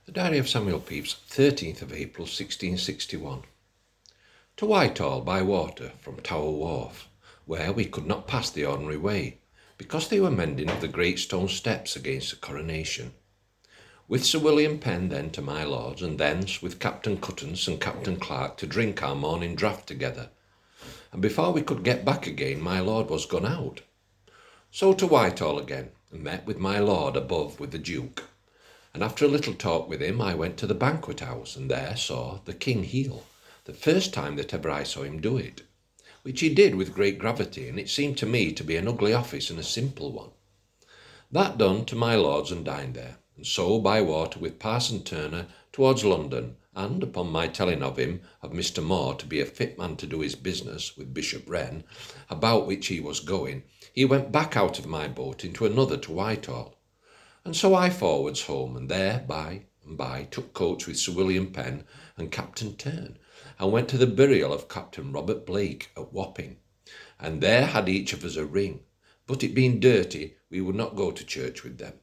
The Diary of Samuel Pepys, 13th of April 1661. To Whitehall by water from Tower Wharf, where we could not pass the ordinary way, because they were mending of the great stone steps against the coronation. With Sir William Penn then to my lord's, and thence with Captain Cuttance and Captain Clark to drink our morning draught together. And before we could get back again, my lord was gone out. So to Whitehall again, and met with my lord above with the Duke. And after a little talk with him, I went to the banquet house, and there saw the king heel, the first time that ever I saw him do it, which he did with great gravity, and it seemed to me to be an ugly office and a simple one. That done, to my lord's and dined there, and so by water with Parson Turner towards London, and upon my telling of him, of Mr. Moore to be a fit man to do his business with Bishop Wren, about which he was going, he went back out of my boat into another to Whitehall. And so I forwards home, and there by and by took coach with Sir William Penn and Captain Turn, and went to the burial of Captain Robert Blake at Wapping, and there had each of us a ring, but it being dirty, we would not go to church with them.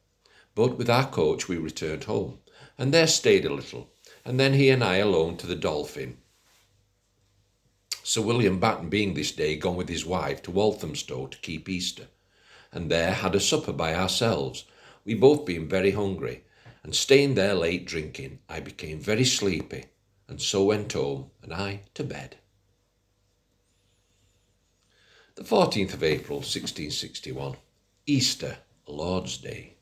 But with our coach we returned home, and there stayed a little, and then he and I alone to the Dolphin. Sir William Batten being this day gone with his wife to Walthamstow to keep Easter, and there had a supper by ourselves, we both being very hungry, and staying there late drinking, I became very sleepy, and so went home, and I to bed. The 14th of April 1661, Easter, Lord's Day.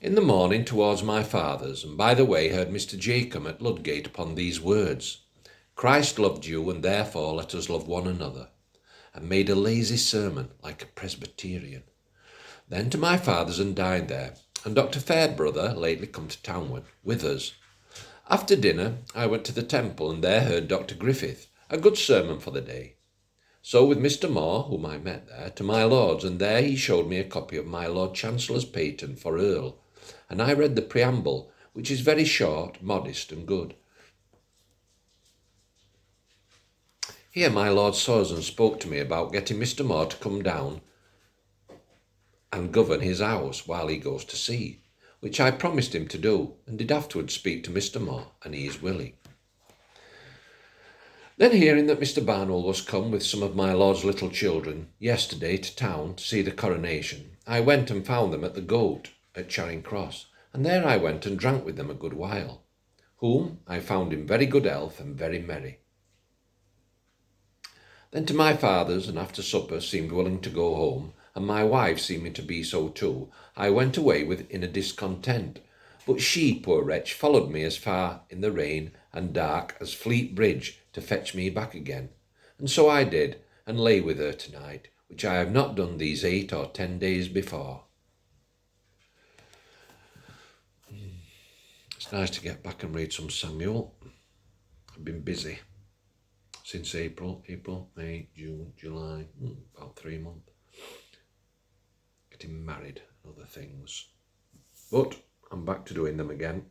In the morning towards my father's, and by the way heard Mr. Jacob at Ludgate upon these words, Christ loved you, and therefore let us love one another, and made a lazy sermon like a Presbyterian. Then to my father's and dined there, and Dr. Fairbrother, lately come to town with us. After dinner I went to the Temple, and there heard Dr. Griffith, a good sermon for the day. So with Mr. Moore, whom I met there, to my lord's, and there he showed me a copy of my Lord Chancellor's patent for Earl, and I read the preamble, which is very short, modest, and good. Here my Lord saw us and spoke to me about getting Mr. Moore to come down and govern his house while he goes to sea, which I promised him to do, and did afterwards speak to Mr. Moore, and he is willing. Then hearing that Mr. Barnwell was come with some of my lord's little children yesterday to town to see the coronation, I went and found them at the Goat at Charing Cross, and there I went and drank with them a good while, whom I found in very good health and very merry. Then to my father's, and after supper seemed willing to go home, and my wife seeming to be so too, I went away in a discontent. But she, poor wretch, followed me as far in the rain and dark as Fleet Bridge to fetch me back again. And so I did, and lay with her tonight, which I have not done these 8 or 10 days before. It's nice to get back and read some Samuel. I've been busy since April, May, June, July, about 3 months. Getting married and other things. But I'm back to doing them again.